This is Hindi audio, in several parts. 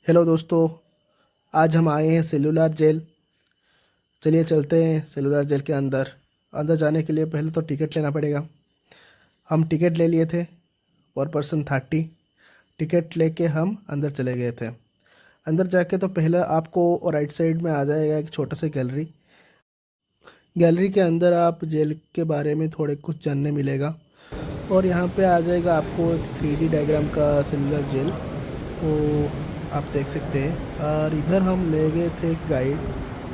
हेलो दोस्तों। आज हम आए हैं सेलुलर जेल। चलिए चलते हैं सेलुलर जेल के अंदर। अंदर जाने के लिए पहले तो टिकट लेना पड़ेगा। हम टिकट ले लिए थे, पर पर्सन 30। टिकट लेके हम अंदर चले गए थे। अंदर जाके तो पहले आपको राइट साइड में आ जाएगा एक छोटा सा गैलरी। गैलरी के अंदर आप जेल के बारे में थोड़े कुछ जानने मिलेगा। और यहाँ पे आ जाएगा आपको एक 3D डायग्राम का सेलुलर जेल, वो आप देख सकते हैं। और इधर हम ले गए थे एक गाइड।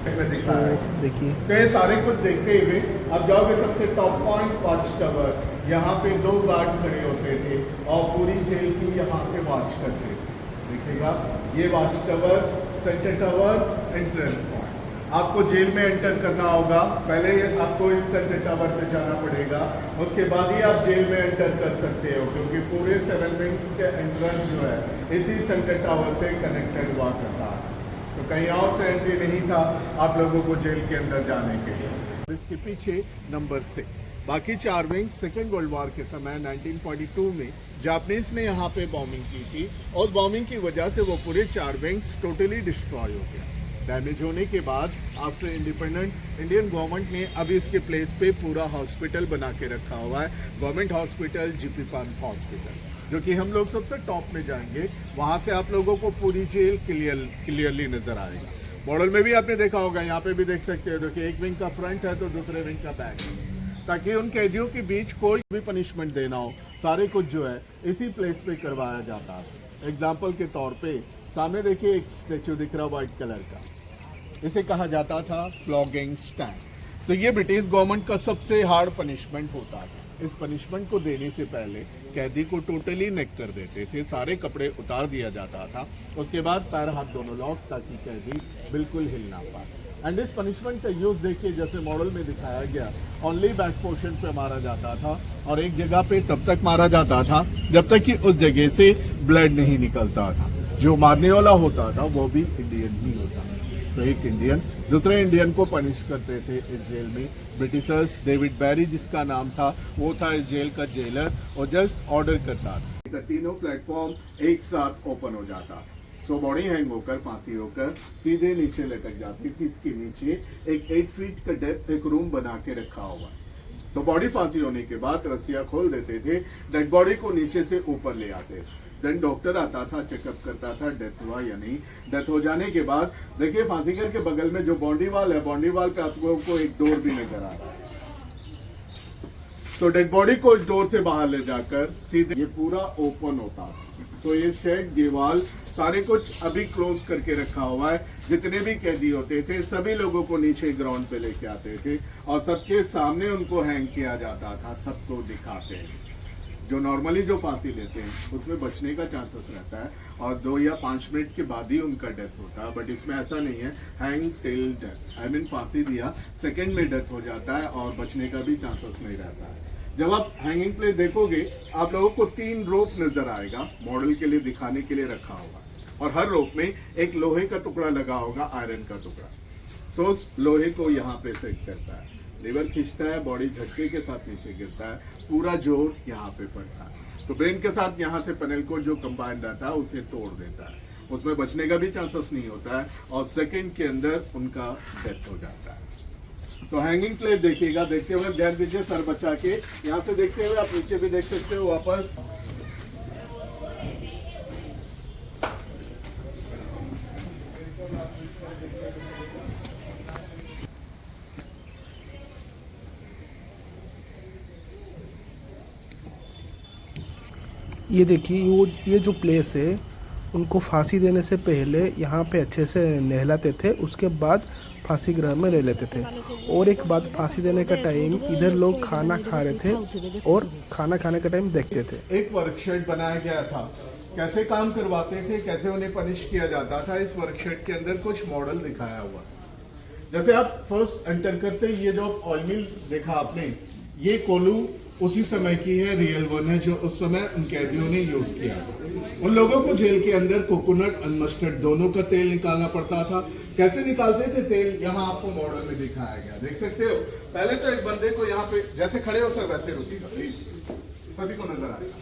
में सो दिखा है। देखिए, तो ये सारे कुछ देखते हुए अब जाओगे सबसे टॉप पॉइंट वॉच टावर। यहाँ पे 2 गार्ड खड़े होते थे और पूरी जेल की यहाँ से वॉच करते थे। देखिएगा ये watch tower, centre tower, entrance point. आपको जेल में एंटर करना होगा, पहले आपको इस सेंटर टावर पे जाना पड़ेगा, उसके बाद ही आप जेल में एंटर कर सकते हो, क्योंकि पूरे 7 विंग्स के एंट्रेंस जो है इसी सेंटर टावर से कनेक्टेड हुआ करता है। तो कहीं और से एंट्री नहीं था आप लोगों को जेल के अंदर जाने के लिए। इसके पीछे नंबर 6 बाकी 4 विंग सेकेंड वर्ल्ड वॉर के समय 1942 में जापानीज ने यहाँ पे बॉम्बिंग की थी और बॉम्बिंग की वजह से वो पूरे 4 विंग्स टोटली डिस्ट्रॉय हो गया। डैमेज होने के बाद आफ्टर इंडिपेंडेंट इंडियन गवर्नमेंट ने अभी इसके प्लेस पे पूरा हॉस्पिटल बना के रखा हुआ है, government hospital, GP Pant hospital, जो कि हम लोग सबसे टॉप में जाएंगे। वहाँ से आप लोगों को पूरी जेल क्लियरली नजर आएगा। मॉडल में भी आपने देखा होगा, यहाँ पे भी देख सकते हो, देखिए एक विंग का फ्रंट है तो दूसरे विंग का बैक है, ताकि उन कैदियों के बीच कोई भी पनिशमेंट देना हो, सारे कुछ जो है इसी प्लेस पे करवाया जाता है। एग्जाम्पल के तौर पे सामने देखिए एक स्टेचू दिख रहा व्हाइट कलर का, इसे कहा जाता था फ्लॉगिंग स्टैंड। तो ये ब्रिटिश गवर्नमेंट का सबसे हार्ड पनिशमेंट होता था। इस पनिशमेंट को देने से पहले कैदी को टोटली नेक कर देते थे, सारे कपड़े उतार दिया जाता था, उसके बाद पैर हाथ दोनों लॉक, ताकि कैदी बिल्कुल हिल ना पाए। एंड इस पनिशमेंट का यूज देखिए, जैसे मॉडल में दिखाया गया, ओनली बैक पोर्शन पे मारा जाता था और एक जगह पे तब तक मारा जाता था जब तक कि उस जगह से ब्लड नहीं निकलता था। जो मारने वाला होता था वो भी इंडियन ही होता था। तो एक इंडियन दूसरे इंडियन को पनिश करते थे इस जेल में। ब्रिटिशर्स, डेविड बैरी जिसका नाम था, वो था इस जेल का जेलर और जस्ट ऑर्डर करता था। तीनों प्लेटफॉर्म एक साथ ओपन हो जाता था। सो बॉडी हैंग होकर, फांसी होकर सीधे नीचे लटक जाती थी। इसके नीचे एक 8 फीट का डेप्थ एक रूम बना के रखा हुआ। तो बॉडी फांसी होने के बाद रस्सियां खोल देते थे, डेड बॉडी को नीचे से ऊपर ले आते थे। देन डॉक्टर आता था, चेकअप करता था डेथ हुआ या नहीं। डेथ हो जाने के बाद देखिए फांसीगर के बगल में जो बॉडी वाल है, बॉडी वाल पे आप लोगों को एक डोर भी नजर आ रहा है। तो डेड बॉडी को इस डोर से बाहर ले जाकर सीधे ये पूरा ओपन होता है। तो ये शेड, दीवार, सारे कुछ अभी क्लोज करके रखा हुआ है। जितने भी कैदी होते थे सभी लोगों को नीचे ग्राउंड पे लेके आते थे और सबके सामने उनको हैंग किया जाता था, सबको दिखाते हैं। जो नॉर्मली जो फांसी लेते हैं उसमें बचने का चांसेस रहता है और 2 या 5 मिनट के बाद ही उनका डेथ होता है, बट इसमें ऐसा नहीं है। Hang till death, I mean फांसी दिया सेकंड में डेथ हो जाता है और बचने का भी चांसेस नहीं रहता है। जब आप हैंगिंग प्लेस देखोगे आप लोगों को 3 रोप नजर आएगा, मॉडल के लिए दिखाने के लिए रखा होगा, और हर रोप में एक लोहे का टुकड़ा लगा होगा, आयरन का टुकड़ा। सो लोहे को यहाँ पे सेट करता है, लीवर खींचता है, बॉडी झटके के साथ नीचे गिरता है, पूरा जोर यहाँ पे पड़ता है। तो ब्रेन के साथ यहाँ से पेनल कोड जो कंबाइंड रहता है उसे तोड़ देता है, उसमें बचने का भी चांसेस नहीं होता है और सेकंड के अंदर उनका डेथ हो जाता है। तो हैंगिंग प्लेस देखिएगा, देखते हुए ध्यान दीजिए, सर बचा के यहाँ से देखते हुए आप नीचे भी देख सकते हो वापस। ये देखिए, ये जो प्लेस है, उनको फांसी देने से पहले यहाँ पे अच्छे से नहलाते थे, उसके बाद फांसी गृह में ले लेते थे। और एक बात, फांसी देने का टाइम इधर लोग खाना खा रहे थे और खाना खाने का टाइम देखते थे। एक वर्कशीट बनाया गया था, कैसे काम करवाते थे, कैसे उन्हें पनिश किया जाता था। इस वर्कशीट के अंदर कुछ मॉडल दिखाया हुआ है। जैसे आप फर्स्ट एंटर करते ये जो ऑयल मिल देखा आपने, ये कोलू उसी समय की है, रियल वन है, जो उस समय उन कैदियों ने यूज किया। उन लोगों को जेल के अंदर कोकोनट और मस्टर्ड दोनों का तेल निकालना पड़ता था। कैसे निकालते थे तेल, यहाँ आपको मॉडल में दिखाया गया, देख सकते हो। पहले तो एक बंदे को यहाँ पे जैसे खड़े हो सर, वैसे रुकिएगा प्लीज, सभी को नजर आएगा।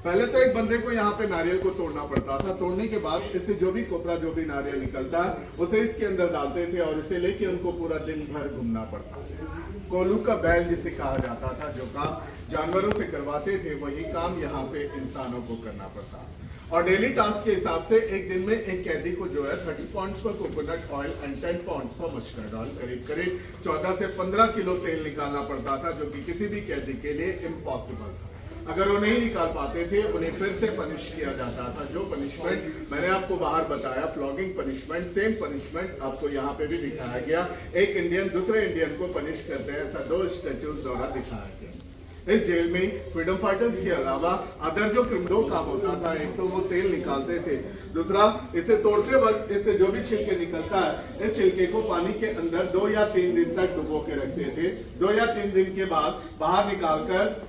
पहले तो एक बंदे को यहाँ पे नारियल को तोड़ना पड़ता था, तोड़ने के बाद इससे जो भी कोपरा जो भी नारियल निकलता है उसे इसके अंदर डालते थे और इसे लेके उनको पूरा दिन भर घूमना पड़ता था। कोलू का बैल जिसे कहा जाता था, जो काम जानवरों से करवाते थे वही काम यहाँ पे इंसानों को करना पड़ता। और डेली टास्क के हिसाब से एक दिन में एक कैदी को जो है 30 पाउंड्स पर कोकोनट ऑयल एंड 10 पाउंड्स पर मस्टर्ड ऑयल करीब करीब 14 से 15 किलो तेल निकालना पड़ता था, जो कि किसी भी कैदी के लिए इम्पॉसिबल था। अगर वो नहीं निकाल पाते थे उन्हें फिर से पनिश किया जाता था। जो पनिशमेंट मैंने आपको बाहर बताया, फ्लॉगिंग पनिशमेंट, सेम पनिशमेंट आपको यहाँ पे भी दिखाया गया। एक इंडियन दूसरे इंडियन को पनिश करते हैं, ऐसा 2 स्टैच्यूज द्वारा दिखाया गया। इस जेल में फ्रीडम फाइटर्स के अलावा अदर जो क्रिमिनल काम होता था, एक तो वो तेल निकालते थे, दूसरा इसे तोड़ते वक्त इससे जो भी छिलके निकलता है इस छिलके को पानी के अंदर 2 या 3 दिन तक डुबो के रखते थे। 2 या 3 दिन के बाद बाहर निकालकर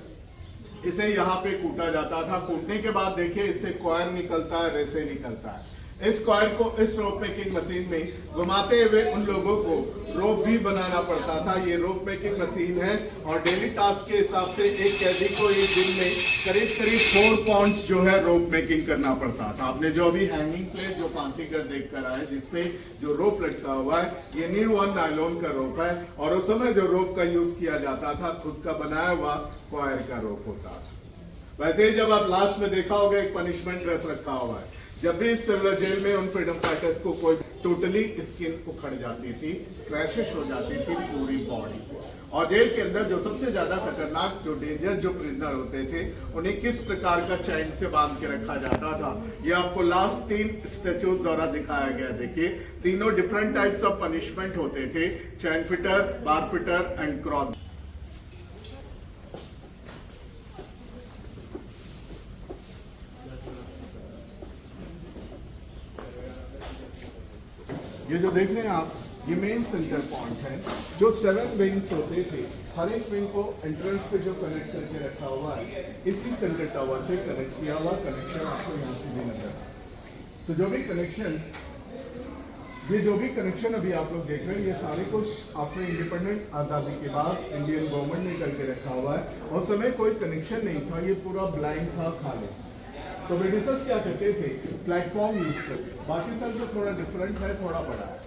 इसे यहाँ पे कूटा जाता था। कूटने के बाद देखिए इससे कॉयर निकलता है, रेसे निकलता है। इस कॉयर को इस रोप मेकिंग मशीन में घुमाते हुए उन लोगों को रोप भी बनाना पड़ता था। ये रोप मेकिंग मशीन है और डेली टास्क के हिसाब से एक कैदी को एक दिन में करीब करीब 4 पाउंड्स जो है रोप मेकिंग करना पड़ता था। आपने जो अभी हैंगिंग प्लेस जो पांतीगर देख कर आए जिसपे जो रोप लटका हुआ है, ये न्यू वन नायलॉन का रोप है और उस समय जो रोप का यूज किया जाता था खुद का बनाया हुआ कॉयर का रोप होता था। वैसे ही जब आप लास्ट में देखा होगा एक पनिशमेंट ड्रेस रखा हुआ है। जब भी इस सिविल जेल में उन फ्रीडम फाइटर्स को कोई टोटली स्किन उखड़ जाती थी, क्रैशेस हो जाती थी पूरी बॉडी। और जेल के अंदर जो सबसे ज्यादा खतरनाक जो डेंजर जो प्रिजनर होते थे उन्हें किस प्रकार का चैन से बांध के रखा जाता था, ये आपको लास्ट 3 स्टैच्यूज द्वारा दिखाया गया। देखिए तीनों डिफरेंट टाइप्स ऑफ पनिशमेंट होते थे, chain fitter, bar fitter and cross. ये जो देख रहे हैं आप, ये मेन सेंटर पॉइंट है। जो 7 विंग्स होते थे, हर एक विंग को एंट्रेंस पे जो कनेक्ट करके रखा हुआ है, इसी सेंटर टावर से कनेक्ट किया हुआ कनेक्शन आपको यहाँ से भी नजर आता है। तो जो भी कनेक्शन अभी आप लोग देख रहे हैं, ये सारे कुछ आफ्टर इंडिपेंडेंट आज़ादी के बाद इंडियन गवर्नमेंट ने करके रखा हुआ है। उस समय कोई कनेक्शन नहीं था, ये पूरा ब्लाइंड था खाली। तो ब्रिटिशर्स क्या करते थे, प्लेटफॉर्म यूज करते। बाकी सर जो थोड़ा डिफरेंट है, थोड़ा बड़ा है।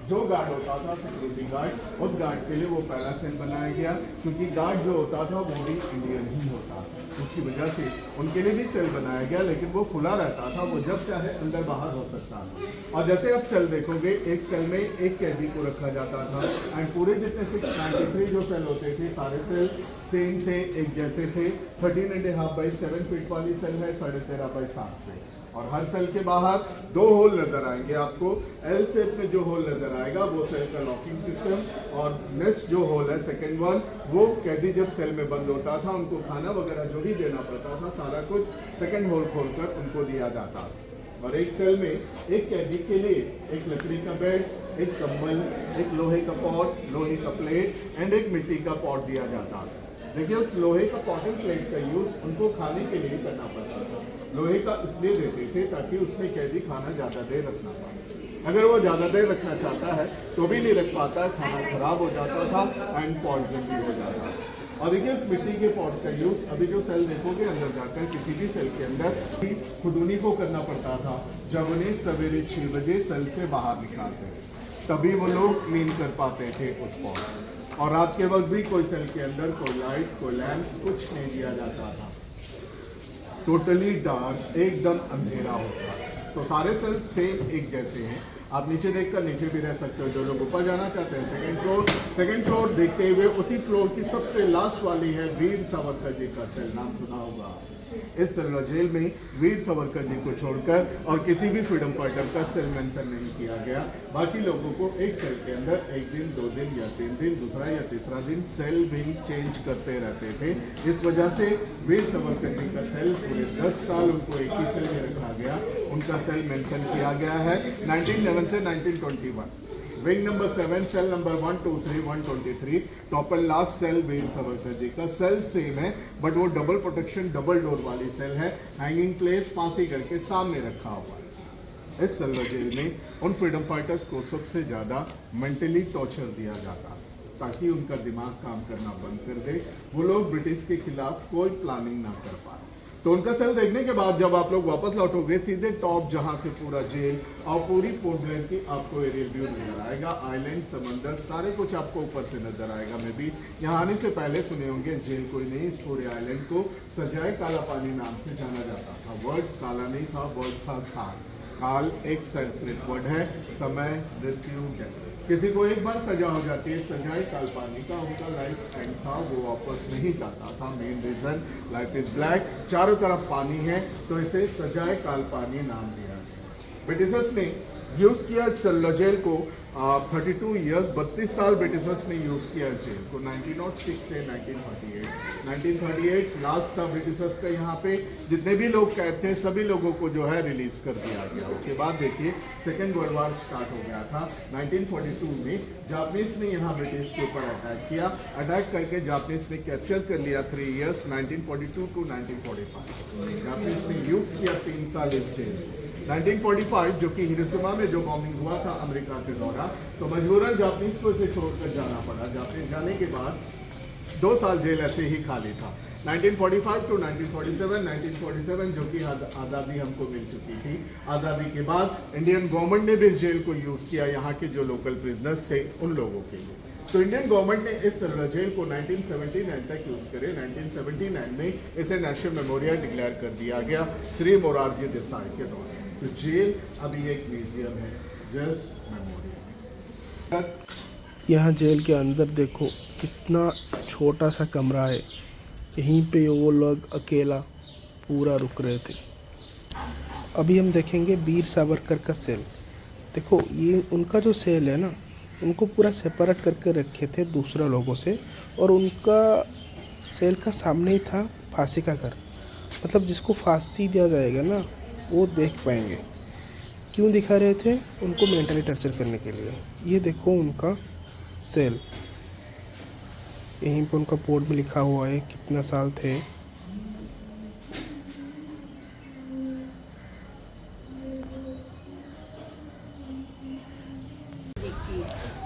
जो गार्ड होता था सिक्योरिटी गार्ड, उस गार्ड के लिए वो पहला सेल बनाया गया, क्योंकि गार्ड जो होता था वो भी इंडियन ही होता था। उसकी वजह से उनके लिए भी सेल बनाया गया, लेकिन वो खुला रहता था, वो जब चाहे अंदर बाहर हो सकता था। और जैसे आप सेल देखोगे, एक सेल में एक कैदी को रखा जाता था एंड पूरे जितने 693 जो सेल होते थे सारे सेल सेम थे, एक जैसे थे। 13.5 बाई 7 फीट वाली सेल है, 13.5 बाई 7 फीट। और हर सेल के बाहर 2 होल नजर आएंगे आपको। एल शेप में जो होल नजर आएगा वो सेल का लॉकिंग सिस्टम, और नेक्स्ट जो होल है सेकंड वन, वो कैदी जब सेल में बंद होता था उनको खाना वगैरह जो भी देना पड़ता था सारा कुछ सेकंड होल खोलकर उनको दिया जाता था। और एक सेल में एक कैदी के लिए एक लकड़ी का बेड, एक कंबल, एक लोहे का पॉट, लोहे का प्लेट एंड एक मिट्टी का पॉट दिया जाता था। देखिए उस लोहे का पॉट एंड प्लेट का यूज उनको खाने के लिए करना पड़ता था। लोहे का इसलिए देते थे ताकि उसमें कैदी खाना ज़्यादा देर रखना पाए। अगर वो ज़्यादा देर रखना चाहता है तो भी नहीं रख पाता, खाना खराब हो जाता था एंड पॉइजन भी हो जाता था। और देखिए इस मिट्टी के पॉट का यूज अभी जो सेल देखोगे अंदर जाकर किसी भी सेल के अंदर खुद उन्हीं को करना पड़ता था जब उन्हें सवेरे 6 बजे सेल से बाहर निकालते थे, तभी वो लोग क्लीन कर पाते थे उस पॉट। और रात के वक्त भी कोई सेल के अंदर कोई लाइट, कोई लैंप कुछ नहीं दिया जाता था, टोटली डार्क, एकदम अंधेरा होता है। तो सारे सेल सेम एक जैसे हैं। आप नीचे देखकर नीचे भी रह सकते हो। जो लोग ऊपर जाना चाहते हैं सेकंड फ्लोर देखते हुए उसी फ्लोर की सबसे लास्ट वाली है वीर सावरकर जी का सेल, नाम सुना होगा। इस सेलुलर जेल में वीर सावरकर जी को छोड़कर और किसी भी फ्रीडम फाइटर का सेल मेंशन नहीं किया गया। बाकी लोगों को एक सेल के अंदर 1 दिन, 2 दिन या 3 दिन, दूसरा या तीसरा दिन सेल विंग चेंज करते रहते थे। इस वजह से वीर सावरकर जी का सेल पूरे 10 साल उनको एक ही सेल में रखा गया। उनका सेल मेंशन किया गया है 1911 से 1921। Wing number 7, cell number 123, 123, top and last cell Veer Savarkar ji का सेल सेम है, बट वो डबल प्रोटेक्शन डबल डोर वाली सेल है। हैंगिंग प्लेस फांसी करके सामने रखा हुआ है। इस सेल जेल में उन फ्रीडम फाइटर्स को सबसे ज़्यादा मेंटली टॉर्चर दिया जाता है ताकि उनका दिमाग काम करना बंद कर दे, वो लोग ब्रिटिश के खिलाफ कोई प्लानिंग ना कर पाए। तो उनका सेल देखने के बाद जब आप लोग वापस लौटोगे सीधे टॉप जहां से पूरा जेल और पूरी पोर्ट ब्लेयर की आपको एरियल व्यू नजर आएगा। आइलैंड, समंदर, सारे कुछ आपको ऊपर से नजर आएगा। मैं भी यहाँ आने से पहले सुने होंगे जेल कोई नहीं, इस पूरे आइलैंड को सजाए काला पानी नाम से जाना जाता था। वर्ड काला नहीं था, वर्ड था काल। काल एक संस्कृत वर्ड है, समय, मृत्यु, डेथ। किसी को एक बार सजा हो जाती है सजाए काल पानी का, उनका लाइफ एंड था, वो वापस नहीं जाता था। Main reason life is black, चारों तरफ पानी है, तो इसे सजाए काल पानी नाम दिया गया। ब्रिटिशर्स ने यूज किया सेलुलर जेल को 32 ईयर्स, 32 साल ब्रिटिशर्स ने यूज किया जेल को 1906 से 1938 लास्ट था ब्रिटिशर्स का। यहाँ पे जितने भी लोग कैद थे सभी लोगों को जो है रिलीज कर दिया गया। उसके बाद देखिए सेकेंड वर्ल्ड वॉर स्टार्ट हो गया था 1942 में। जापानीज ने यहाँ ब्रिटिश के ऊपर अटैक किया, अटैक करके जापानीज ने कैप्चर कर लिया 3 ईयर्स 1942 टू 1945। जापानीज ने यूज किया 3 साल इस जेल। 1945 जो कि हिरोशिमा में जो बॉम्बिंग हुआ था अमेरिका के द्वारा, तो मजबूरन जापानीज को इसे छोड़कर जाना पड़ा। जापानीज जाने के बाद 2 साल जेल ऐसे ही खाली था। 1945 टू 1947 जो कि आज़ादी हमको मिल चुकी थी। आज़ादी के बाद इंडियन गवर्नमेंट ने भी इस जेल को यूज़ किया यहाँ के जो लोकल प्रिजनर्स थे उन लोगों के लिए। तो इंडियन गवर्नमेंट ने इस जेल को 1979 तक यूज करे। 1979 में इसे नेशनल मेमोरियल डिक्लेयर कर दिया गया श्री मोरारजी देसाई के द्वारा। तो जेल अभी एक म्यूजियम है, जस्ट मेमोरियल। यहाँ जेल के अंदर देखो कितना छोटा सा कमरा है, यहीं पे वो लोग अकेला पूरा रुक रहे थे। अभी हम देखेंगे वीर सावरकर का सेल। देखो ये उनका जो सेल है ना, उनको पूरा सेपरेट करके रखे थे दूसरा लोगों से, और उनका सेल का सामने ही था फांसी का घर। मतलब जिसको फांसी दिया जाएगा ना वो देख पाएंगे। क्यों दिखा रहे थे? उनको मेंटली टर्चर करने के लिए। ये देखो उनका सेल, यहीं पे उनका बोर्ड में लिखा हुआ है कितना साल थे।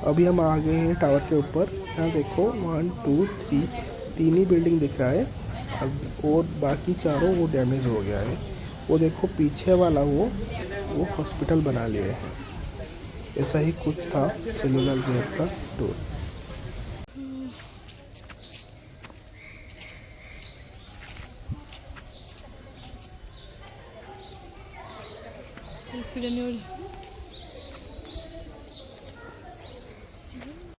अभी हम आ गए हैं टावर के ऊपर। यहाँ देखो 1 2 3 तीन ही बिल्डिंग दिख रहा है अब, और बाकी चारों वो डैमेज हो गया है। वो देखो पीछे वाला वो हॉस्पिटल बना लिया है। ऐसा ही कुछ था सेलुलर जेल का टूर। Januari.